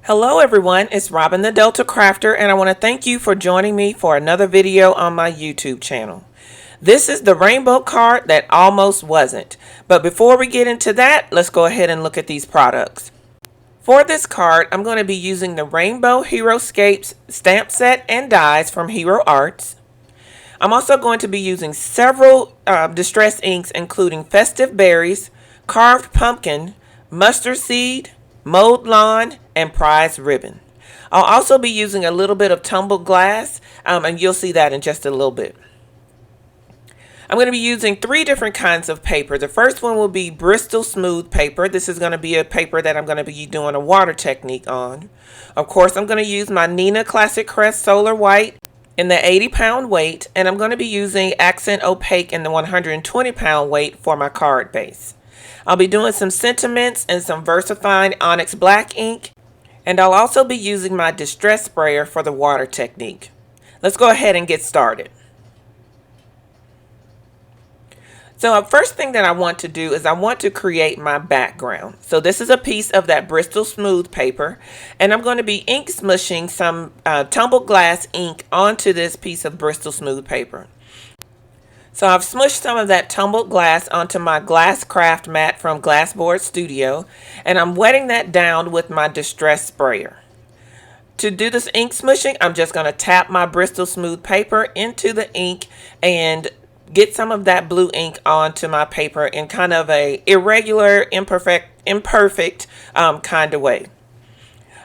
Hello everyone, it's Robin the Delta Crafter, and I want to thank you for joining me for another video on my YouTube channel. This is the rainbow card that almost wasn't. But before we get into that, let's go ahead and look at these products. For this card, I'm going to be using the Rainbow Heroscapes stamp set and dies from Hero Arts. I'm also going to be using several distress inks, including Festive Berries, Carved Pumpkin, Mustard Seed, Mowed Lawn, and Prize Ribbon. I'll also be using a little bit of tumbled glass, and you'll see that in just a little bit. I'm going to be using 3 different kinds of paper. The first one will be Bristol Smooth paper. This is going to be a paper that I'm going to be doing a water technique on. Of course, I'm going to use my Neenah Classic Crest Solar White in the 80-pound weight, and I'm going to be using Accent Opaque in the 120-pound weight for my card base. I'll be doing some sentiments and some VersaFine Onyx Black ink, and I'll also be using my Distress Sprayer for the water technique. Let's go ahead and get started. So first thing that I want to do is I want to create my background. So this is a piece of that Bristol Smooth paper, and I'm going to be ink smushing some tumbled glass ink onto this piece of Bristol Smooth paper. So I've smushed some of that tumbled glass onto my glass craft mat from Glassboard Studio, and I'm wetting that down with my Distress Sprayer. To do this ink smushing, I'm just going to tap my Bristol Smooth paper into the ink and get some of that blue ink onto my paper in kind of a irregular, imperfect kind of way.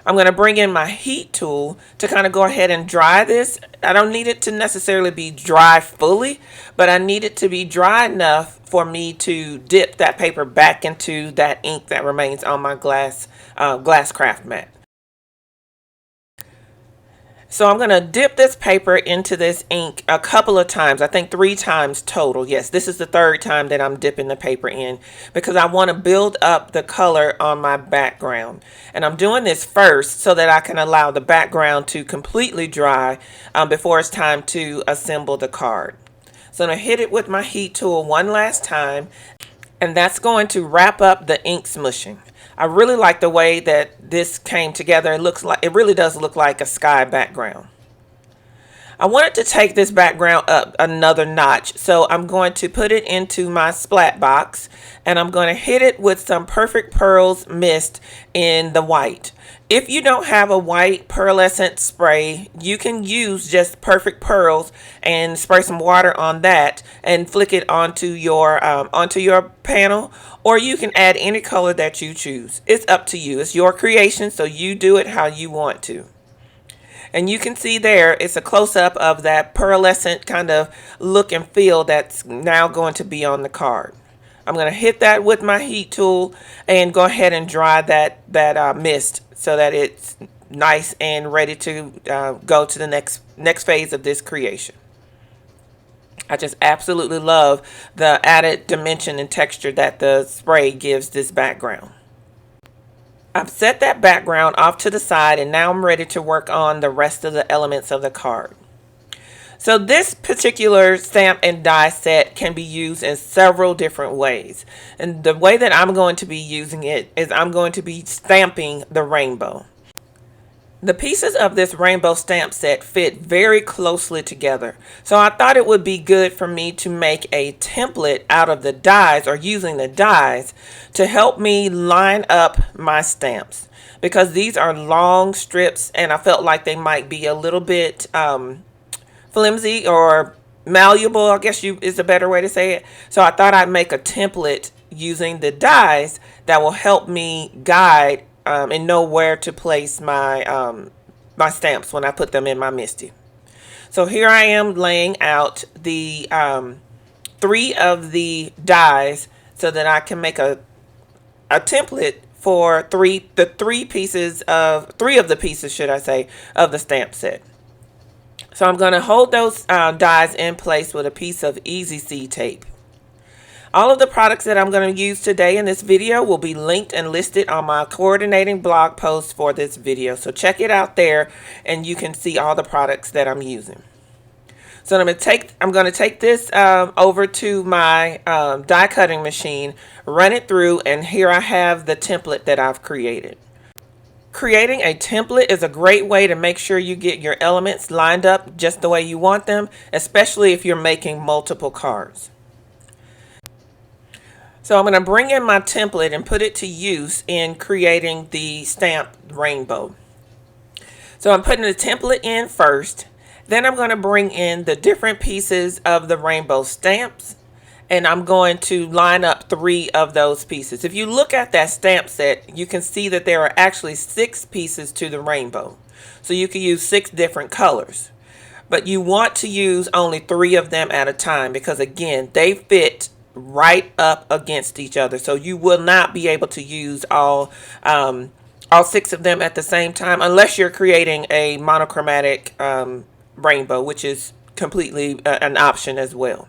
I'm going to bring in my heat tool to kind of go ahead and dry this. I don't need it to necessarily be dry fully, but I need it to be dry enough for me to dip that paper back into that ink that remains on my glass craft mat. So I'm going to dip this paper into this ink a couple of times. I think 3 times total. Yes, this is the 3rd time that I'm dipping the paper in because I want to build up the color on my background. And I'm doing this first so that I can allow the background to completely dry before it's time to assemble the card. So I'm going to hit it with my heat tool one last time, and that's going to wrap up the ink smushing. I really like the way that this came together. It really does look like a sky background. I wanted to take this background up another notch, so I'm going to put it into my splat box, and I'm going to hit it with some Perfect Pearls mist in the white. If you don't have a white pearlescent spray, you can use just Perfect Pearls and spray some water on that and flick it onto your panel, or you can add any color that you choose. It's up to you. It's your creation, so you do it how you want to. And you can see there, it's a close-up of that pearlescent kind of look and feel that's now going to be on the card. I'm going to hit that with my heat tool and go ahead and dry that mist so that it's nice and ready to go to the next phase of this creation. I just absolutely love the added dimension and texture that the spray gives this background. I've set that background off to the side, and now I'm ready to work on the rest of the elements of the card. So this particular stamp and die set can be used in several different ways. And the way that I'm going to be using it is I'm going to be stamping the rainbow. The pieces of this rainbow stamp set fit very closely together, so I thought it would be good for me to make a template out of the dies, or using the dies to help me line up my stamps, because these are long strips and I felt like they might be a little bit flimsy or malleable, I guess is a better way to say it. So I thought I'd make a template using the dies that will help me guide and know where to place my my stamps when I put them in my MISTI. So here I am laying out the 3 of the dies so that I can make a template for 3 of the pieces, should I say, of the stamp set. So I'm going to hold those dies in place with a piece of Easy C tape. All of the products that I'm going to use today in this video will be linked and listed on my coordinating blog post for this video. So check it out there and you can see all the products that I'm using. So I'm going to take this over to my die cutting machine, run it through, and here I have the template that I've created. Creating a template is a great way to make sure you get your elements lined up just the way you want them, especially if you're making multiple cards. So I'm going to bring in my template and put it to use in creating the stamp rainbow. So I'm putting the template in first, then I'm going to bring in the different pieces of the rainbow stamps, and I'm going to line up 3 of those pieces. If you look at that stamp set, you can see that there are actually 6 pieces to the rainbow. So you can use 6 different colors. But you want to use only 3 of them at a time because, again, they fit right up against each other. So you will not be able to use all 6 of them at the same time unless you're creating a monochromatic rainbow, which is completely an option as well.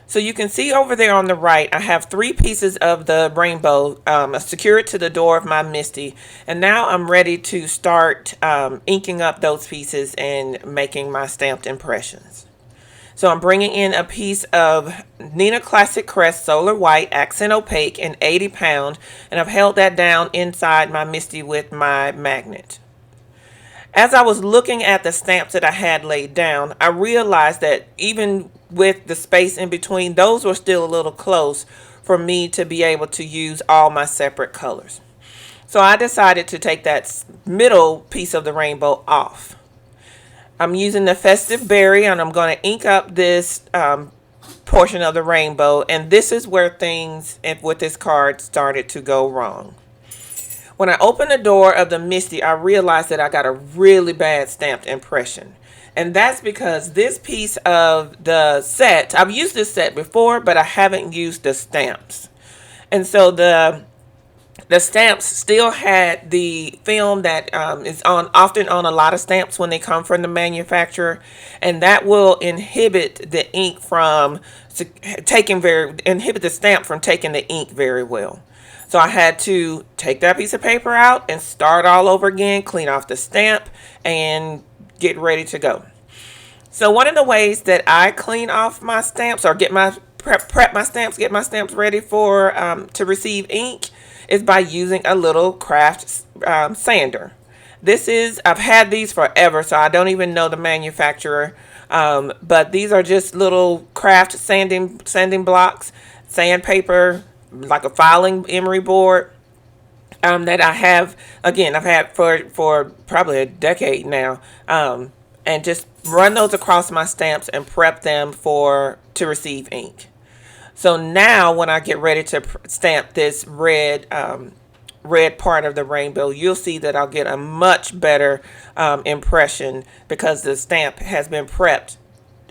So you can see over there on the right, I have 3 pieces of the rainbow secured to the door of my MISTI. And now I'm ready to start inking up those pieces and making my stamped impressions. So I'm bringing in a piece of Neenah Classic Crest Solar White Accent Opaque in 80 pound, and I've held that down inside my MISTI with my magnet. As I was looking at the stamps that I had laid down, I realized that even with the space in between, those were still a little close for me to be able to use all my separate colors. So I decided to take that middle piece of the rainbow off. I'm using the Festive Berry, and I'm going to ink up this portion of the rainbow, and this is where things with this card started to go wrong. When I opened the door of the MISTI, I realized that I got a really bad stamped impression. And that's because this piece of the set, I've used this set before, but I haven't used the stamps. And so the stamps still had the film that is often on a lot of stamps when they come from the manufacturer, and that will inhibit the ink from inhibit the stamp from taking the ink very well. So I had to take that piece of paper out and start all over again, clean off the stamp, and get ready to go. So one of the ways that I clean off my stamps or get my prep my stamps, get my stamps ready for to receive ink is by using a little craft sander. I've had these forever, so I don't even know the manufacturer, but these are just little craft sanding blocks, sandpaper, like a filing emery board that I have, again, I've had for probably a decade now, and just run those across my stamps and prep them to receive ink. So now when I get ready to stamp this red part of the rainbow, you'll see that I'll get a much better impression because the stamp has been prepped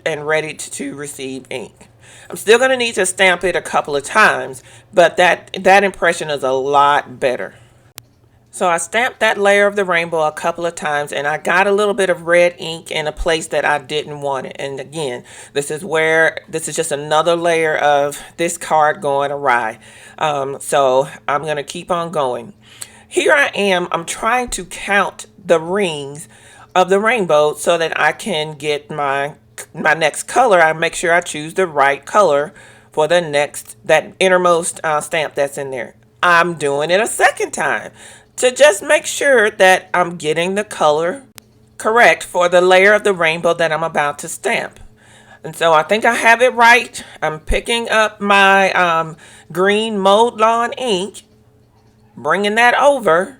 and ready to receive ink. I'm still going to need to stamp it a couple of times, but that impression is a lot better. So I stamped that layer of the rainbow a couple of times, and I got a little bit of red ink in a place that I didn't want it. And again, this is just another layer of this card going awry. So I'm going to keep on going. Here I am. I'm trying to count the rings of the rainbow so that I can get my next color. I make sure I choose the right color for that innermost stamp that's in there. I'm doing it a second time to just make sure that I'm getting the color correct for the layer of the rainbow that I'm about to stamp. And so I think I have it right. I'm picking up my green Mowed Lawn ink, bringing that over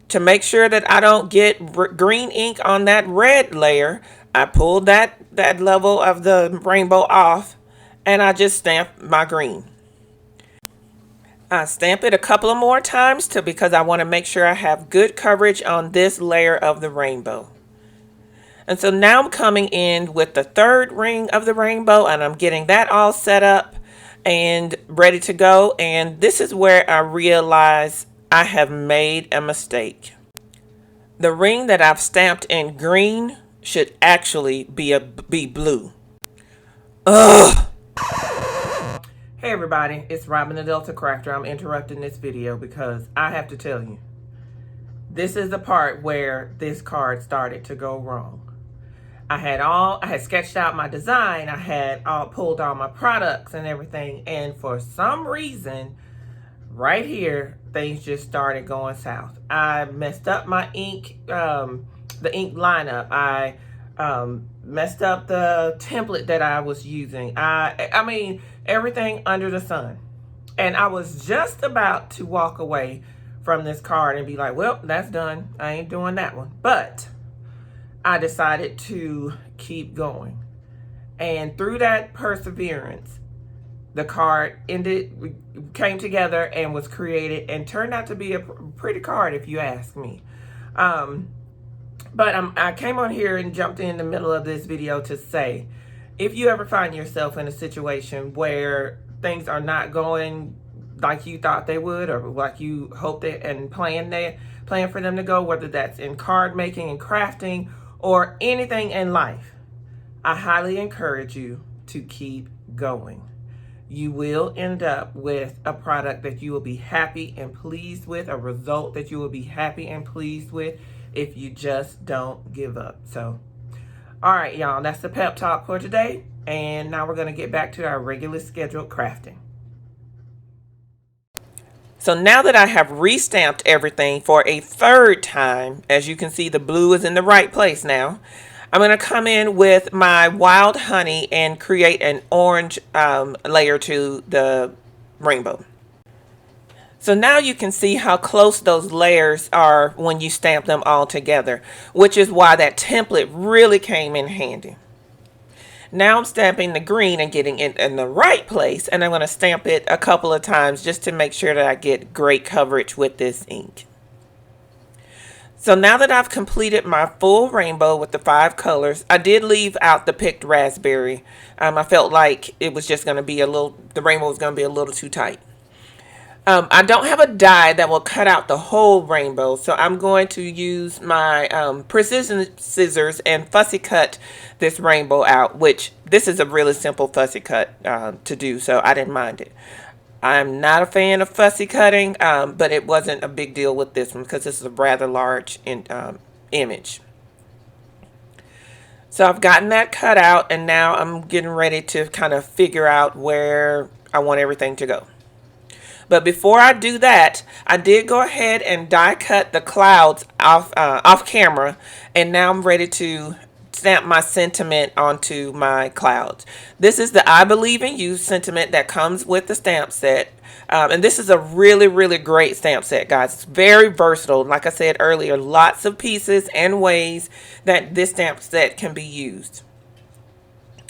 to make sure that I don't get green ink on that red layer. I pulled that level of the rainbow off, and I just stamp my green. I stamp it a couple of more times because I want to make sure I have good coverage on this layer of the rainbow. And so now I'm coming in with the third ring of the rainbow, and I'm getting that all set up and ready to go. And this is where I realize I have made a mistake. The ring that I've stamped in green should actually be blue. Ugh! Hey everybody, it's Robin the Delta Crafter. I'm interrupting this video because I have to tell you, this is the part where this card started to go wrong. I had sketched out my design. I had pulled all my products and everything. And for some reason, right here, things just started going south. I messed up my ink, the ink lineup. I messed up the template that I was using. I mean, everything under the sun. And I was just about to walk away from this card and be like, well, that's done. I ain't doing that one. But I decided to keep going. And through that perseverance, the card came together and was created and turned out to be a pretty card, if you ask me. But I came on here and jumped in the middle of this video to say, if you ever find yourself in a situation where things are not going like you thought they would, or like you hoped and plan for them to go, whether that's in card making and crafting or anything in life, I highly encourage you to keep going. You will end up with a product that you will be happy and pleased with, a result that you will be happy and pleased with if you just don't give up. So, all right, y'all, that's the pep talk for today. And now we're going to get back to our regular scheduled crafting. So now that I have restamped everything for a third time, as you can see, the blue is in the right place now. I'm going to come in with my wild honey and create an orange layer to the rainbow. So now you can see how close those layers are when you stamp them all together, which is why that template really came in handy. Now I'm stamping the green and getting it in the right place, and I'm going to stamp it a couple of times just to make sure that I get great coverage with this ink. So now that I've completed my full rainbow with the 5 colors, I did leave out the picked raspberry. I felt like it was just going to be the rainbow was going to be a little too tight. I don't have a die that will cut out the whole rainbow, so I'm going to use my precision scissors and fussy cut this rainbow out, which this is a really simple fussy cut to do, so I didn't mind it. I'm not a fan of fussy cutting, but it wasn't a big deal with this one because this is a rather large image. So I've gotten that cut out, and now I'm getting ready to kind of figure out where I want everything to go. But before I do that, I did go ahead and die cut the clouds off camera, and now I'm ready to stamp my sentiment onto my clouds. This is the I Believe in You sentiment that comes with the stamp set. And this is a really, really great stamp set, guys. It's very versatile. Like I said earlier, lots of pieces and ways that this stamp set can be used.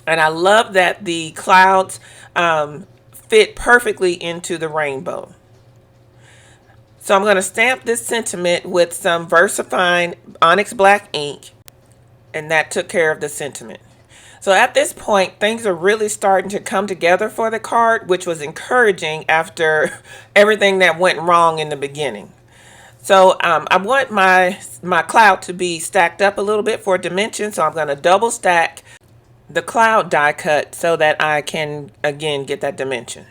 And I love that the clouds fit perfectly into the rainbow. So I'm going to stamp this sentiment with some VersaFine Onyx Black ink, and that took care of the sentiment. So at this point, things are really starting to come together for the card, which was encouraging after everything that went wrong in the beginning. So I want my cloud to be stacked up a little bit for dimension, so I'm going to double stack the cloud die cut so that I can again get that dimension.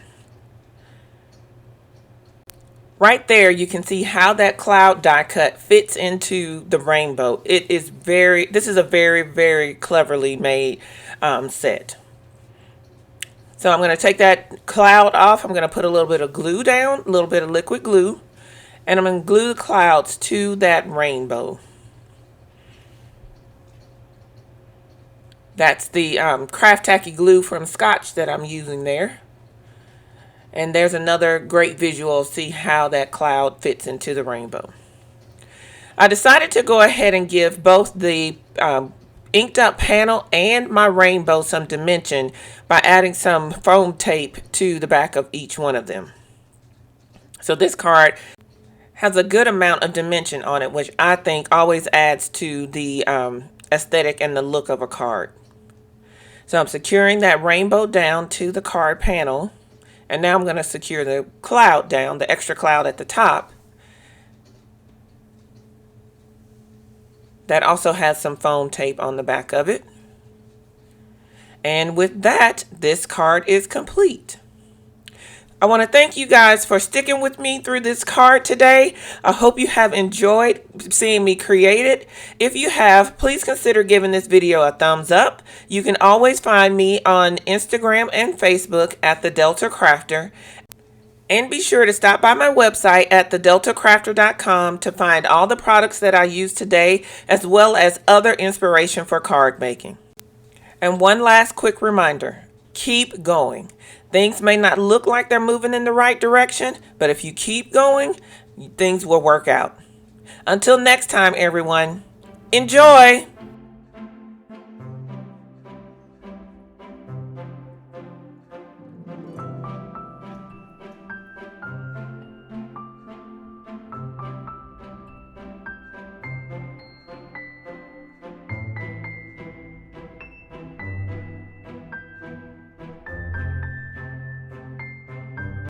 Right there you can see how that cloud die cut fits into the rainbow. This is a very, very cleverly made set. So I'm going to take that cloud off. I'm going to put a little bit of glue down, a little bit of liquid glue, and I'm going to glue the clouds to that rainbow. That's the Craft Tacky glue from Scotch that I'm using there. And there's another great visual. See how that cloud fits into the rainbow. I decided to go ahead and give both the inked up panel and my rainbow some dimension by adding some foam tape to the back of each one of them. So this card has a good amount of dimension on it, which I think always adds to the aesthetic and the look of a card. So I'm securing that rainbow down to the card panel, and now I'm going to secure the cloud down, the extra cloud at the top. That also has some foam tape on the back of it. And with that, this card is complete. I want to thank you guys for sticking with me through this card today. I hope you have enjoyed seeing me create it. If you have, please consider giving this video a thumbs up. You can always find me on Instagram and Facebook at The Delta Crafter. And be sure to stop by my website at thedeltacrafter.com to find all the products that I used today, as well as other inspiration for card making. And one last quick reminder, keep going. Things may not look like they're moving in the right direction, but if you keep going, things will work out. Until next time, everyone, enjoy!